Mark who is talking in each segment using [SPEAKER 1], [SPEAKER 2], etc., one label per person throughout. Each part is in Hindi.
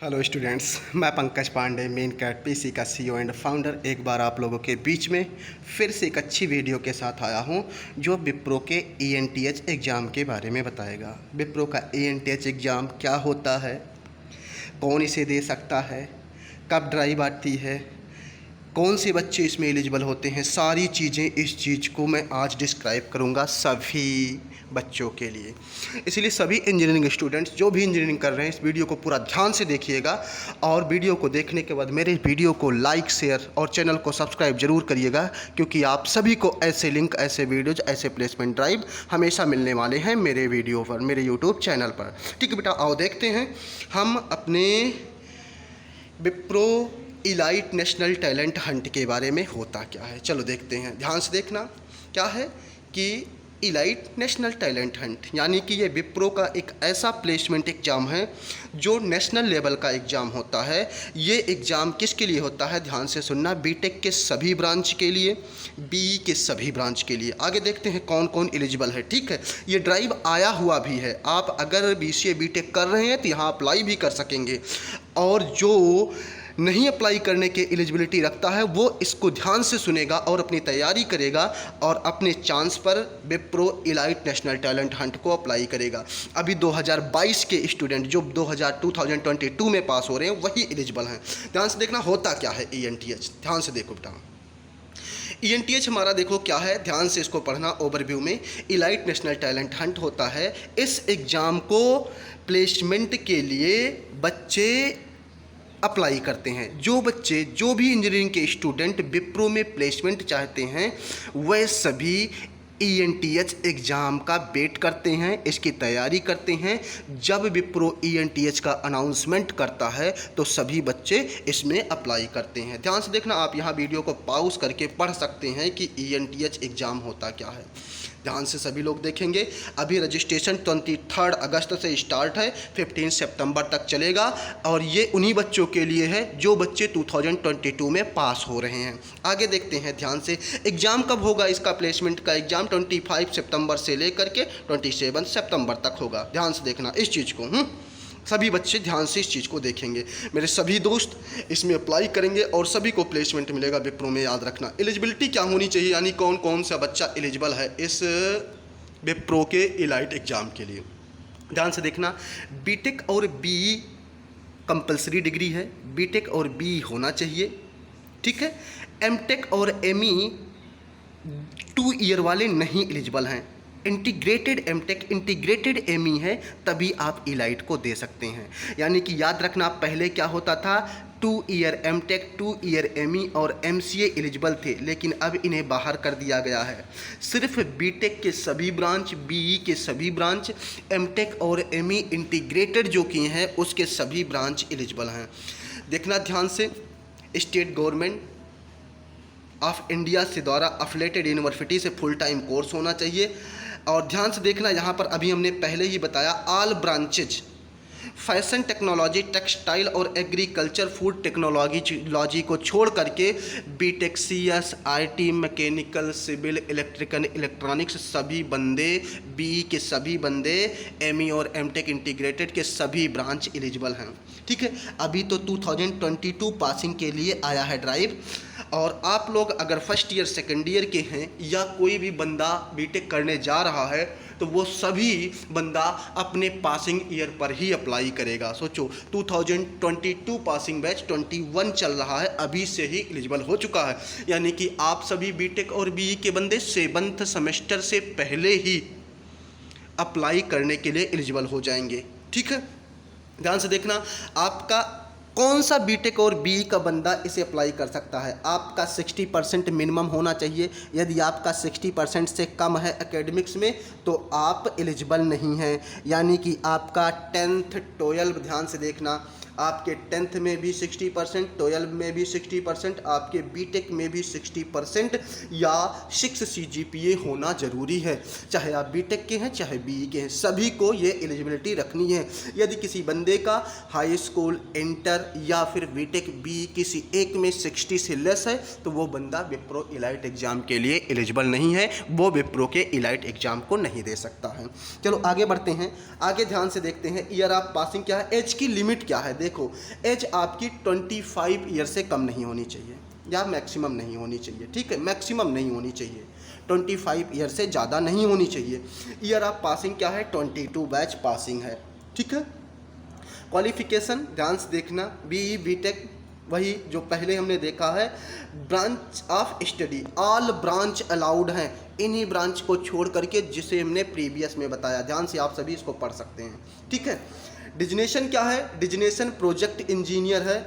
[SPEAKER 1] हेलो स्टूडेंट्स, मैं Pankaj Pandey, main CAT PC का सीईओ एंड फाउंडर एक बार आप लोगों के बीच में फिर से एक अच्छी वीडियो के साथ आया हूं जो विप्रो के ईएनटीएच एग्ज़ाम के बारे में बताएगा। विप्रो का ईएनटीएच एग्ज़ाम क्या होता है, कौन इसे दे सकता है, कब ड्राइव आती है, कौन से बच्चे इसमें एलिजिबल होते हैं, सारी चीज़ें इस चीज़ को मैं आज डिस्क्राइब करूंगा सभी बच्चों के लिए। इसलिए सभी इंजीनियरिंग स्टूडेंट्स जो भी इंजीनियरिंग कर रहे हैं इस वीडियो को पूरा ध्यान से देखिएगा और वीडियो को देखने के बाद मेरे वीडियो को लाइक, शेयर और चैनल को सब्सक्राइब जरूर करिएगा, क्योंकि आप सभी को ऐसे लिंक, ऐसे वीडियोज, ऐसे प्लेसमेंट ड्राइव हमेशा मिलने वाले हैं मेरे वीडियो पर, मेरे यूट्यूब चैनल पर। ठीक है बेटा, आओ देखते हैं हम अपने Wipro elite national talent Hunt के बारे में होता क्या है। चलो देखते हैं, ध्यान से देखना। क्या है कि इलाइट नेशनल टैलेंट हंट यानी कि ये विप्रो का एक ऐसा प्लेसमेंट एग्ज़ाम है जो नेशनल लेवल का एग्ज़ाम होता है। ये एग्ज़ाम किसके लिए होता है, ध्यान से सुनना, बीटेक के सभी ब्रांच के लिए, बीई के सभी ब्रांच के लिए। आगे देखते हैं कौन कौन एलिजिबल है। ठीक है, ये ड्राइव आया हुआ भी है, आप अगर बीसीए बीटेक कर रहे हैं तो यहाँ अप्लाई भी कर सकेंगे, और जो नहीं अप्लाई करने के एलिजिबिलिटी रखता है वो इसको ध्यान से सुनेगा और अपनी तैयारी करेगा और अपने चांस पर Wipro elite national talent Hunt को अप्लाई करेगा। अभी 2022 के स्टूडेंट जो 2022 में पास हो रहे हैं वही एलिजिबल हैं। ध्यान से देखना होता क्या है ईएनटीएच, ध्यान से देखो बेटा। ईएनटीएच हमारा देखो क्या है, ध्यान से इसको पढ़ना। ओवरव्यू में इलाइट नेशनल टैलेंट हंट होता है, इस एग्ज़ाम को प्लेसमेंट के लिए बच्चे अप्लाई करते हैं। जो बच्चे, जो भी इंजीनियरिंग के स्टूडेंट विप्रो में प्लेसमेंट चाहते हैं वह सभी ईएनटीएच एग्ज़ाम का वेट करते हैं, इसकी तैयारी करते हैं। जब विप्रो ईएनटीएच का अनाउंसमेंट करता है तो सभी बच्चे इसमें अप्लाई करते हैं। ध्यान से देखना, आप यहाँ वीडियो को पॉज करके पढ़ सकते हैं कि ईएनटीएच एग्ज़ाम होता क्या है। ध्यान से सभी लोग देखेंगे। अभी रजिस्ट्रेशन 23 अगस्त से स्टार्ट है, 15 सितंबर तक चलेगा, और ये उन्हीं बच्चों के लिए है जो बच्चे 2022 में पास हो रहे हैं। आगे देखते हैं ध्यान से, एग्ज़ाम कब होगा इसका, प्लेसमेंट का एग्ज़ाम 25 सितंबर से लेकर के 27 सितंबर तक होगा। ध्यान से देखना इस चीज़ को, सभी बच्चे ध्यान से इस चीज़ को देखेंगे। मेरे सभी दोस्त इसमें अप्लाई करेंगे और सभी को प्लेसमेंट मिलेगा विप्रो में। याद रखना एलिजिबिलिटी क्या होनी चाहिए, यानी कौन कौन सा बच्चा एलिजिबल है इस विप्रो के इलाइट एग्ज़ाम के लिए। ध्यान से देखना, बीटेक और बीई कंपलसरी डिग्री है, बीटेक और बीई होना चाहिए। ठीक है, एमटेक और एमई 2 ईयर वाले नहीं एलिजिबल हैं। इंटीग्रेटेड एमटेक, इंटीग्रेटेड एमई है तभी आप इलाइट को दे सकते हैं। यानी कि याद रखना, पहले क्या होता था, 2 ईयर एमटेक, 2 ईयर एमई और एमसीए एलिजिबल थे, लेकिन अब इन्हें बाहर कर दिया गया है। सिर्फ बीटेक के सभी ब्रांच, बीई के सभी ब्रांच, एमटेक और एमई इंटीग्रेटेड जो किए हैं उसके सभी ब्रांच एलिजिबल हैं। देखना ध्यान से, स्टेट गवर्नमेंट ऑफ इंडिया से द्वारा अफिलेटेड यूनिवर्सिटी से फुल टाइम कोर्स होना चाहिए। और ध्यान से देखना, यहाँ पर अभी हमने पहले ही बताया, all branches, fashion technology, textile और एग्रीकल्चर, फूड टेक्नोलॉजी को छोड़ करके B Tech, CS, IT, mechanical, civil, electrical, electronics सभी बंदे, बीई के सभी बंदे, एमई और एमटेक इंटीग्रेटेड के सभी ब्रांच एलिजिबल हैं। ठीक है, अभी तो 2022 पासिंग के लिए आया है ड्राइव, और आप लोग अगर फर्स्ट ईयर, सेकेंड ईयर के हैं या कोई भी बंदा बीटेक करने जा रहा है तो वो सभी बंदा अपने पासिंग ईयर पर ही अप्लाई करेगा। सोचो, 2022 पासिंग बैच 21 चल रहा है, अभी से ही एलिजिबल हो चुका है। यानी कि आप सभी बीटेक और बीई के बंदे 7th सेमेस्टर से पहले ही अप्लाई करने के लिए एलिजिबल हो जाएंगे। ठीक है, ध्यान से देखना, आपका कौन सा बीटेक और बीई का बंदा इसे अप्लाई कर सकता है। आपका 60% मिनिमम होना चाहिए। यदि आपका 60% से कम है एकेडमिक्स में तो आप एलिजिबल नहीं हैं। यानी कि आपका 10th 12, ध्यान से देखना, आपके 10th में भी 60%, 12 में भी 60%, आपके बीटेक में भी 60% या 6 CGPA होना ज़रूरी है। चाहे आप बीटेक के हैं चाहे बीई के हैं, सभी को ये एलिजिबिलिटी रखनी है। यदि किसी बंदे का हाई स्कूल, इंटर या फिर बीटेक, बीई किसी एक में 60 से लेस है तो वो बंदा विप्रो इलाइट एग्ज़ाम के लिए एलिजिबल नहीं है, वो विप्रो के इलाइट एग्ज़ाम को नहीं दे सकता है। चलो आगे बढ़ते हैं। आगे ध्यान से देखते हैं, ईयर ऑफ पासिंग क्या है, एज की लिमिट क्या है। देखो एज आपकी 25 ईयर से कम नहीं होनी चाहिए या मैक्सिमम नहीं होनी चाहिए, ठीक है, मैक्सिमम नहीं होनी चाहिए, 25 ईयर से ज़्यादा नहीं होनी चाहिए। ईयर ऑफ पासिंग क्या है, 22 बैच पासिंग है, ठीक है। क्वालिफिकेशन ध्यान से देखना, बीई बीटेक वही जो पहले हमने देखा है। Branch of study all branch allowed हैं, इन्हीं ब्रांच को छोड़ करके जिसे हमने प्रीवियस में बताया, ध्यान से आप सभी इसको पढ़ सकते हैं, ठीक है। डिजिग्नेशन क्या है, डिजिग्नेशन प्रोजेक्ट इंजीनियर है,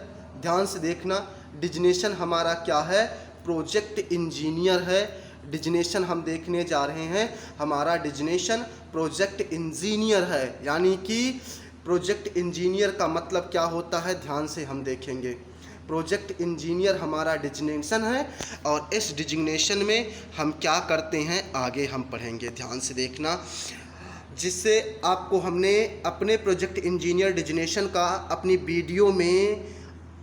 [SPEAKER 1] ध्यान से देखना, डिजिग्नेशन हमारा क्या है, प्रोजेक्ट इंजीनियर है। डिजिग्नेशन हम देखने जा रहे हैं, हमारा डिजिग्नेशन प्रोजेक्ट इंजीनियर है, यानी कि प्रोजेक्ट इंजीनियर का मतलब क्या होता है, ध्यान से हम देखेंगे। प्रोजेक्ट इंजीनियर हमारा डिजिग्नेशन है और इस डिजिग्नेशन में हम क्या करते हैं आगे हम पढ़ेंगे, ध्यान से देखना। जिससे आपको हमने अपने प्रोजेक्ट इंजीनियर डिजिग्नेशन का अपनी वीडियो में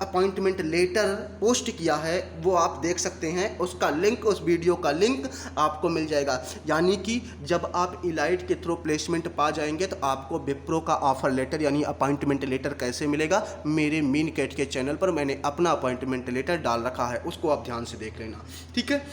[SPEAKER 1] अपॉइंटमेंट लेटर पोस्ट किया है, वो आप देख सकते हैं, उसका लिंक, उस वीडियो का लिंक आपको मिल जाएगा। यानी कि जब आप इलाइट के थ्रू प्लेसमेंट पा जाएंगे तो आपको विप्रो का ऑफर लेटर यानी अपॉइंटमेंट लेटर कैसे मिलेगा, मेरे मीन कैट के चैनल पर मैंने अपना अपॉइंटमेंट लेटर डाल रखा है, उसको आप ध्यान से देख लेना, ठीक है।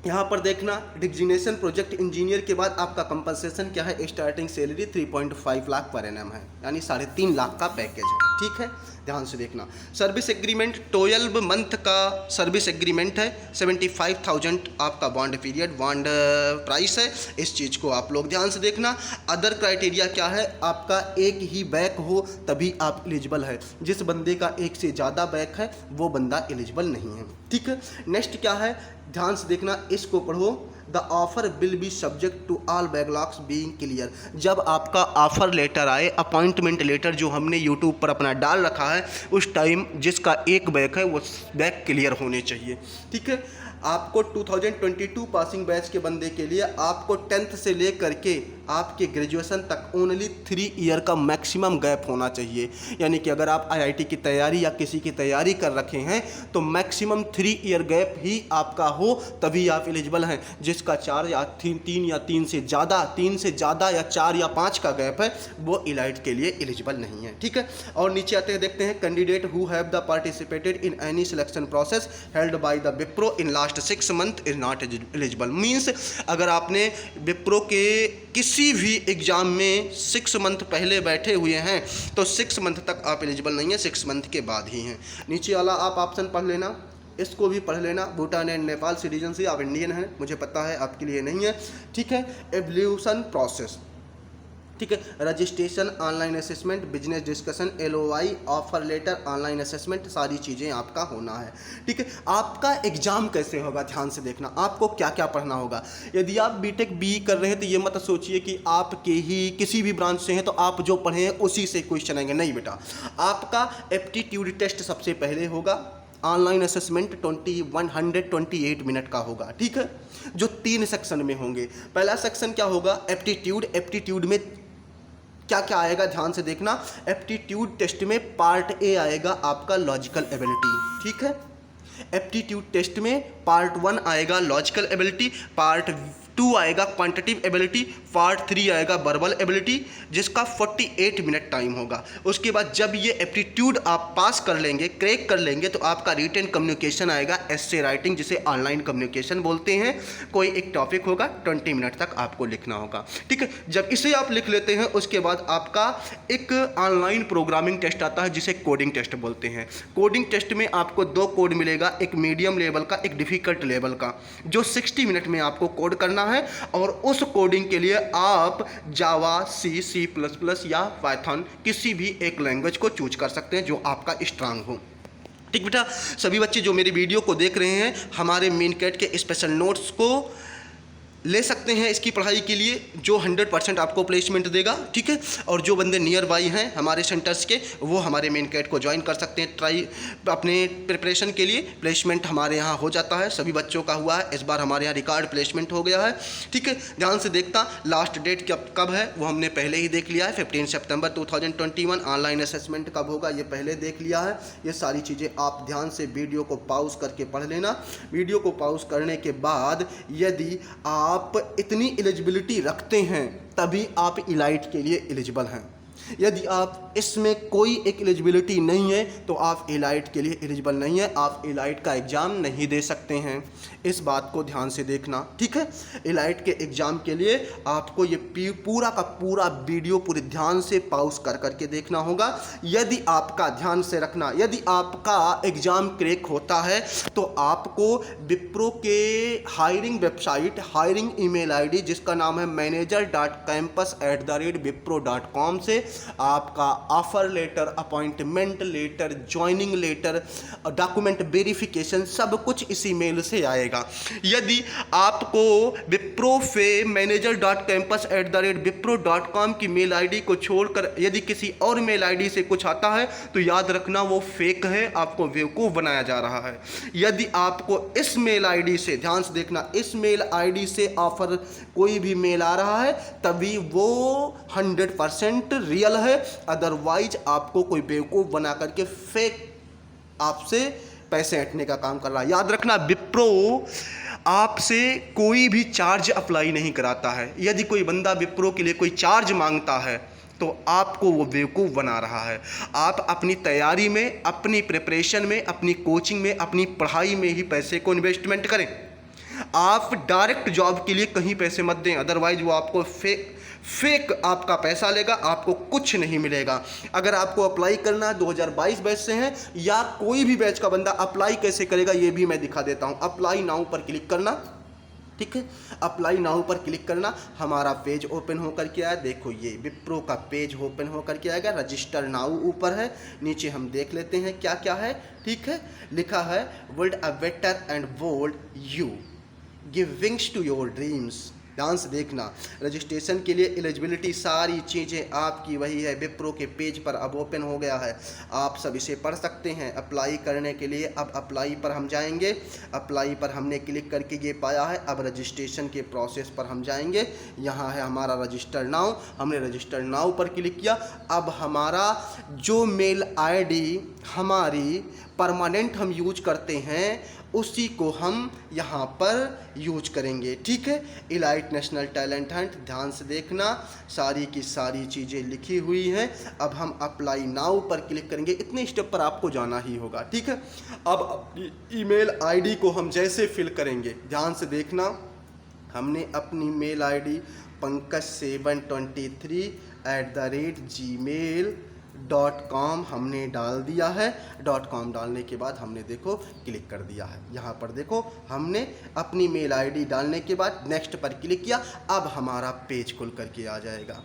[SPEAKER 1] यहाँ पर देखना, डिजिग्नेशन प्रोजेक्ट इंजीनियर के बाद आपका कंपनसेशन क्या है, starting salary 3.5 lakh per annum है, यानी 3.5 लाख का पैकेज है, ठीक है, ध्यान से देखना। सर्विस एग्रीमेंट 12 मंथ का सर्विस एग्रीमेंट है, 75,000 आपका बॉन्ड पीरियड, बॉन्ड प्राइस है, इस चीज़ को आप लोग ध्यान से देखना। अदर क्राइटेरिया क्या है, आपका एक ही बैक हो तभी आप एलिजिबल है, जिस बंदे का एक से ज़्यादा बैक है वो बंदा एलिजिबल नहीं है, ठीक है। नेक्स्ट क्या है, ध्यान से देखना, इसको पढ़ो। The offer will be subject to all backlogs being clear. जब आपका ऑफर लेटर आए, अपॉइंटमेंट लेटर जो हमने यूट्यूब पर अपना डाल रखा है, उस टाइम जिसका एक बैक है वो बैक क्लियर होने चाहिए, ठीक है। आपको 2022 पासिंग बैच के बंदे के लिए आपको 10th से लेकर के आपके ग्रेजुएशन तक ओनली 3 ईयर का मैक्सिमम गैप होना चाहिए। यानी कि अगर आप आईआईटी की तैयारी या किसी की तैयारी कर रखे हैं तो मैक्सिमम 3 ईयर गैप ही आपका हो, तभी आप एलिजिबल हैं। जिसका 4 या 3 या 3 से ज़्यादा या 4 या 5 का गैप है वो इलाइट के लिए एलिजिबल नहीं है, ठीक है। और नीचे आते हैं, देखते हैं, candidate who have the participated in any selection process held by the Wipro in last 6 month is not eligible. Means अगर आपने विप्रो के किसी भी एग्जाम में 6 मंथ पहले बैठे हुए हैं तो 6 मंथ तक आप एलिजिबल नहीं है, 6 मंथ के बाद ही हैं। नीचे वाला आप ऑप्शन पढ़ लेना, इसको भी पढ़ लेना। भूटान एंड नेपाल सिटीजनशिप, आप इंडियन हैं, मुझे पता है आपके लिए नहीं है, ठीक है। एवल्यूशन प्रोसेस, ठीक है। Registration, online assessment, business discussion, LOI, offer letter, online assessment, सारी चीज़ें आपका होना है, ठीक है। आपका एग्जाम कैसे होगा, ध्यान से देखना, आपको क्या क्या पढ़ना होगा। यदि आप बीटेक BE कर रहे हैं तो ये मत सोचिए कि आपके ही किसी भी ब्रांच से हैं तो आप जो पढ़े हैं उसी से क्वेश्चन आएंगे, नहीं बेटा। आपका एप्टीट्यूड टेस्ट सबसे पहले होगा, ऑनलाइन असेसमेंट 128 मिनट का होगा, ठीक है, जो 3 सेक्शन में होंगे। पहला सेक्शन क्या होगा, एप्टीट्यूड में क्या क्या आएगा, ध्यान से देखना। एप्टीट्यूड टेस्ट में पार्ट A आएगा आपका लॉजिकल एबिलिटी, ठीक है। एप्टीट्यूड टेस्ट में पार्ट 1 आएगा लॉजिकल एबिलिटी, पार्ट 2 आएगा क्वांटिटेटिव एबिलिटी, पार्ट 3 आएगा वर्बल एबिलिटी, जिसका 48 मिनट टाइम होगा। उसके बाद जब ये एप्टीट्यूड आप पास कर लेंगे, क्रैक कर लेंगे, तो आपका रिटन कम्युनिकेशन आएगा, एस्से राइटिंग, जिसे ऑनलाइन कम्युनिकेशन बोलते हैं। कोई एक टॉपिक होगा, 20 मिनट तक आपको लिखना होगा, ठीक है। जब इसे आप लिख लेते हैं उसके बाद आपका एक ऑनलाइन प्रोग्रामिंग टेस्ट आता है जिसे कोडिंग टेस्ट बोलते हैं। कोडिंग टेस्ट में आपको 2 कोड मिलेगा, एक मीडियम लेवल का, एक डिफ़िकल्ट लेवल का, जो 60 मिनट में आपको कोड करना है। और उस कोडिंग के लिए आप जावा, C++ या पाइथन किसी भी एक लैंग्वेज को चूज कर सकते हैं जो आपका स्ट्रांग हो, ठीक बेटा। सभी बच्चे जो मेरी वीडियो को देख रहे हैं हमारे मीन कैट के स्पेशल नोट्स को ले सकते हैं इसकी पढ़ाई के लिए, जो 100% आपको प्लेसमेंट देगा, ठीक है। और जो बंदे नियर बाई हैं हमारे सेंटर्स के, वो हमारे मेन कैट को ज्वाइन कर सकते हैं। ट्राई अपने प्रिपरेशन के लिए प्लेसमेंट हमारे यहाँ हो जाता है, सभी बच्चों का हुआ है। इस बार हमारे यहाँ रिकॉर्ड प्लेसमेंट हो गया है, ठीक है। ध्यान से देखता, लास्ट डेट कब है वो हमने पहले ही देख लिया है, 15 सितंबर 2021। ऑनलाइन असेसमेंट कब होगा ये पहले देख लिया है। ये सारी चीज़ें आप ध्यान से वीडियो को पॉज करके पढ़ लेना। वीडियो को पॉज करने के बाद यदि आप इतनी एलिजिबिलिटी रखते हैं तभी आप इलाइट के लिए एलिजिबल हैं। यदि आप इसमें कोई एक एलिजिबिलिटी नहीं है तो आप एलाइट के लिए एलिजिबल नहीं है, आप एलाइट का एग्ज़ाम नहीं दे सकते हैं। इस बात को ध्यान से देखना, ठीक है। एलाइट के एग्ज़ाम के लिए आपको ये पूरा का पूरा वीडियो पूरे ध्यान से पॉज कर करके देखना होगा। यदि आपका, ध्यान से रखना, यदि आपका एग्ज़ाम क्रैक होता है तो आपको विप्रो के hiring website, hiring email ID जिसका नाम है manager.campus@wipro.com से आपका offer letter, appointment letter, joining letter, document verification सब कुछ इसी मेल से आएगा। यदि आपको विप्रो पे manager.campus@wipro.com की मेल आईडी को छोड़कर यदि किसी और मेल आईडी से कुछ आता है तो याद रखना वो फेक है, आपको बेवकूफ़ बनाया जा रहा है। यदि आपको इस मेल आईडी से, ध्यान से देखना, इस मेल आईडी से ऑफर कोई भी मेल आ रहा है तभी वो 100% रियल है, अदरवाइज आपको कोई बेवकूफ़ बना करके फेक आपसे पैसे ऐंठने का काम कर रहा है। याद रखना, विप्रो आपसे कोई भी चार्ज अप्लाई नहीं कराता है। यदि कोई बंदा विप्रो के लिए कोई चार्ज मांगता है तो आपको वो बेवकूफ़ बना रहा है। आप अपनी तैयारी में, अपनी प्रिपरेशन में, अपनी कोचिंग में, अपनी पढ़ाई में ही पैसे को इन्वेस्टमेंट करें। आप डायरेक्ट जॉब के लिए कहीं पैसे मत दें, अदरवाइज वो आपको फेक आपका पैसा लेगा, आपको कुछ नहीं मिलेगा। अगर आपको अप्लाई करना 2022 बैच से हैं या कोई भी बैच का बंदा, अप्लाई कैसे करेगा ये भी मैं दिखा देता हूँ। अप्लाई नाउ पर क्लिक करना, ठीक है। अप्लाई नाउ पर क्लिक करना, हमारा पेज ओपन होकर के आया। देखो ये विप्रो का पेज ओपन होकर के आएगा। रजिस्टर नाउ ऊपर है, नीचे हम देख लेते हैं क्या क्या है, ठीक है। लिखा है build a better and bold you, give wings to your dreams. ध्यान से देखना, रजिस्ट्रेशन के लिए एलिजिबिलिटी सारी चीज़ें आपकी वही है, विप्रो के पेज पर अब ओपन हो गया है, आप सब इसे पढ़ सकते हैं। अप्लाई करने के लिए अब अप्लाई पर हम जाएंगे। अप्लाई पर हमने क्लिक करके ये पाया है, अब रजिस्ट्रेशन के प्रोसेस पर हम जाएंगे। यहाँ है हमारा रजिस्टर नाउ, हमने रजिस्टर नाउ पर क्लिक किया। अब हमारा जो मेल आईडी हमारी परमानेंट हम यूज करते हैं उसी को हम यहाँ पर यूज करेंगे, ठीक है। एलाइट नेशनल टैलेंट हंट, ध्यान से देखना, सारी की सारी चीज़ें लिखी हुई हैं। अब हम अप्लाई नाउ पर क्लिक करेंगे, इतने स्टेप पर आपको जाना ही होगा, ठीक है। अब अपनी ईमेल आईडी को हम जैसे फिल करेंगे, ध्यान से देखना, हमने अपनी मेल आईडी pankaj723@gmail.com हमने डाल दिया है। .com डालने के बाद हमने देखो क्लिक कर दिया है। यहाँ पर देखो हमने अपनी मेल आईडी डालने के बाद नेक्स्ट पर क्लिक किया। अब हमारा पेज खुल करके आ जाएगा,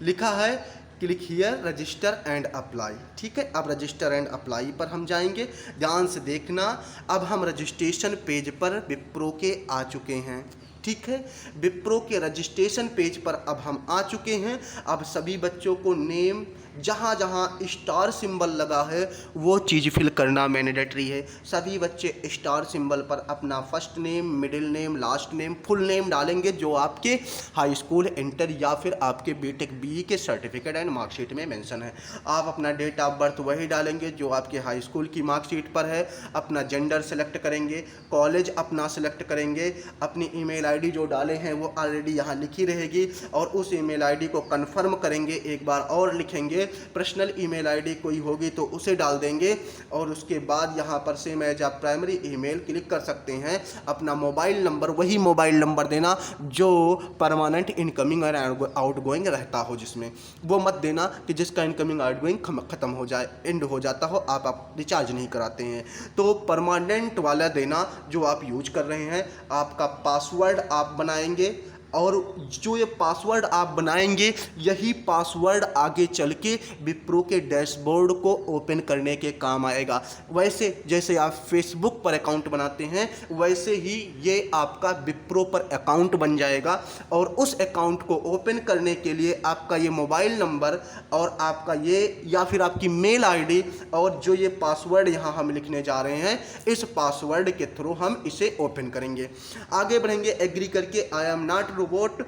[SPEAKER 1] लिखा है click here register and apply, ठीक है। अब रजिस्टर एंड अप्लाई पर हम जाएंगे। ध्यान से देखना, अब हम रजिस्ट्रेशन पेज पर विप्रो के आ चुके हैं, ठीक है। विप्रो के रजिस्ट्रेशन पेज पर अब हम आ चुके हैं। अब सभी बच्चों को नेम, जहाँ जहाँ स्टार सिंबल लगा है वो चीज़ फिल करना मैंडेटरी है। सभी बच्चे स्टार सिंबल पर अपना first name, middle name, last name, full name डालेंगे जो आपके हाई स्कूल, इंटर या फिर आपके बीटेक बीई के सर्टिफिकेट एंड मार्कशीट में मेंशन है। आप अपना डेट ऑफ बर्थ वही डालेंगे जो आपके हाई स्कूल की मार्कशीट पर है। अपना जेंडर सेलेक्ट करेंगे, कॉलेज अपना सेलेक्ट करेंगे, अपनी ईमेल आईडी जो डाले हैं वो ऑलरेडी यहाँ लिखी रहेगी और उस ईमेल आईडी को कंफर्म करेंगे, एक बार और लिखेंगे। पर्सनल ईमेल आईडी कोई होगी तो उसे डाल देंगे और उसके बाद यहाँ पर से मैं जब प्राइमरी ईमेल क्लिक कर सकते हैं। अपना मोबाइल नंबर, वही मोबाइल नंबर देना जो परमानेंट इनकमिंग और आउटगोइंग रहता हो, जिसमें वो मत देना कि जिसका इनकमिंग आउटगोइंग ख़त्म हो जाए, एंड हो जाता हो, आप रिचार्ज नहीं कराते हैं। तो परमानेंट वाला देना जो आप यूज कर रहे हैं। आपका पासवर्ड आप बनाएंगे और जो ये पासवर्ड आप बनाएंगे यही पासवर्ड आगे चल के विप्रो के डैशबोर्ड को ओपन करने के काम आएगा। वैसे जैसे आप फेसबुक पर अकाउंट बनाते हैं वैसे ही ये आपका विप्रो पर अकाउंट बन जाएगा और उस अकाउंट को ओपन करने के लिए आपका ये मोबाइल नंबर और आपका ये या फिर आपकी मेल आईडी और जो ये पासवर्ड यहाँ हम लिखने जा रहे हैं, इस पासवर्ड के थ्रू हम इसे ओपन करेंगे। आगे बढ़ेंगे, एग्री करके आई एम नॉट रोबोट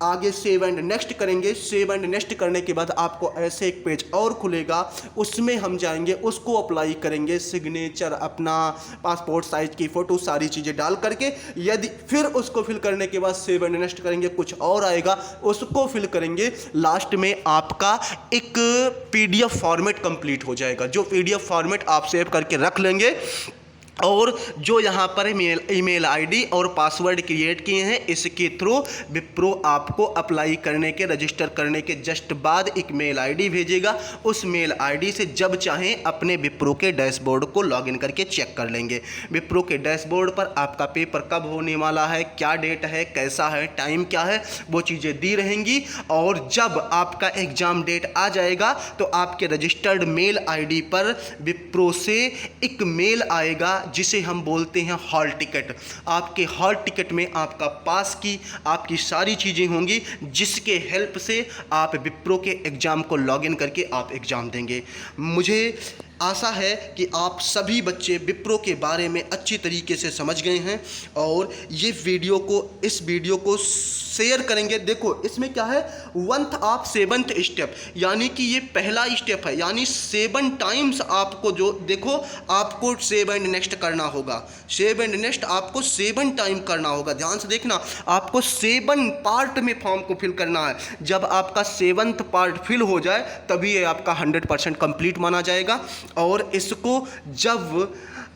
[SPEAKER 1] आगे सेव एंड नेक्स्ट करेंगे। सेव एंड नेक्स्ट करने के बाद आपको ऐसे एक पेज और खुलेगा, उसमें हम जाएंगे, उसको अप्लाई करेंगे, सिग्नेचर, अपना पासपोर्ट साइज की फ़ोटो, सारी चीज़ें डाल करके। यदि फिर उसको फिल करने के बाद सेव एंड नेक्स्ट करेंगे, कुछ और आएगा, उसको फिल करेंगे। लास्ट में आपका एक PDF फॉर्मेट कंप्लीट हो जाएगा, जो PDF फॉर्मेट आप सेव करके रख लेंगे। और जो यहाँ पर ईमेल आईडी और पासवर्ड क्रिएट किए हैं, इसके थ्रू विप्रो आपको अप्लाई करने के, रजिस्टर करने के जस्ट बाद एक मेल आईडी भेजेगा। उस मेल आईडी से जब चाहें अपने विप्रो के डैशबोर्ड को लॉगिन करके चेक कर लेंगे। विप्रो के डैशबोर्ड पर आपका पेपर कब होने वाला है, क्या डेट है, कैसा है, टाइम क्या है, वो चीज़ें दी रहेंगी। और जब आपका एग्ज़ाम डेट आ जाएगा तो आपके रजिस्टर्ड मेल आईडी पर विप्रो से एक मेल आएगा जिसे हम बोलते हैं हॉल टिकट। आपके हॉल टिकट में आपका पास की, आपकी सारी चीज़ें होंगी, जिसके हेल्प से आप विप्रो के एग्ज़ाम को लॉगिन करके आप एग्ज़ाम देंगे। मुझे आशा है कि आप सभी बच्चे विप्रो के बारे में अच्छी तरीके से समझ गए हैं और इस वीडियो को शेयर करेंगे। देखो इसमें क्या है, 1th ऑफ 7th स्टेप, यानी कि ये पहला स्टेप है, यानी 7 टाइम्स आपको जो देखो आपको सेव एंड नेक्स्ट करना होगा। सेव एंड नेक्स्ट आपको 7 टाइम करना होगा। ध्यान से देखना, आपको 7 पार्ट में फॉर्म को फिल करना है। जब आपका 7th पार्ट फिल हो जाए तभी ये आपका 100% कंप्लीट माना जाएगा। और इसको जब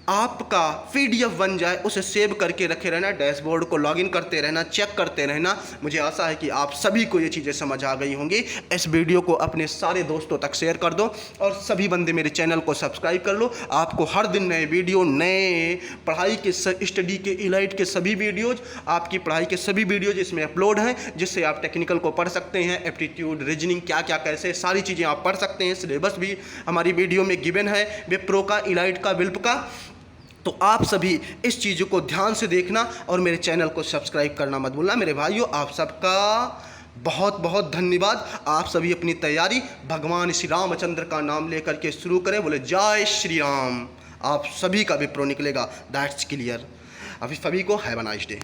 [SPEAKER 1] आपका PDF बन जाए उसे सेव करके रखे रहना, डैशबोर्ड को लॉगिन करते रहना, चेक करते रहना। मुझे आशा है कि आप सभी को ये चीज़ें समझ आ गई होंगी। इस वीडियो को अपने सारे दोस्तों तक शेयर कर दो और सभी बंदे मेरे चैनल को सब्सक्राइब कर लो। आपको हर दिन नए वीडियो, नए पढ़ाई के, स्टडी के, इलाइट के सभी वीडियोज़, आपकी पढ़ाई के सभी वीडियोज़ इसमें अपलोड हैं, जिससे आप टेक्निकल को पढ़ सकते हैं। एप्टीट्यूड, रीजनिंग, क्या क्या कैसे, सारी चीज़ें आप पढ़ सकते हैं। सिलेबस भी हमारी वीडियो में गिवन है, विप्रो का, इलाइट का, विल्प का। तो आप सभी इस चीज़ों को ध्यान से देखना और मेरे चैनल को सब्सक्राइब करना मत भूलना। मेरे भाइयों, आप सबका बहुत बहुत धन्यवाद। आप सभी अपनी तैयारी भगवान श्री रामचंद्र का नाम लेकर के शुरू करें। बोले जय श्री राम। आप सभी का विप्रो निकलेगा, दैट्स क्लियर। अभी सभी को हैव अ नाइस डे।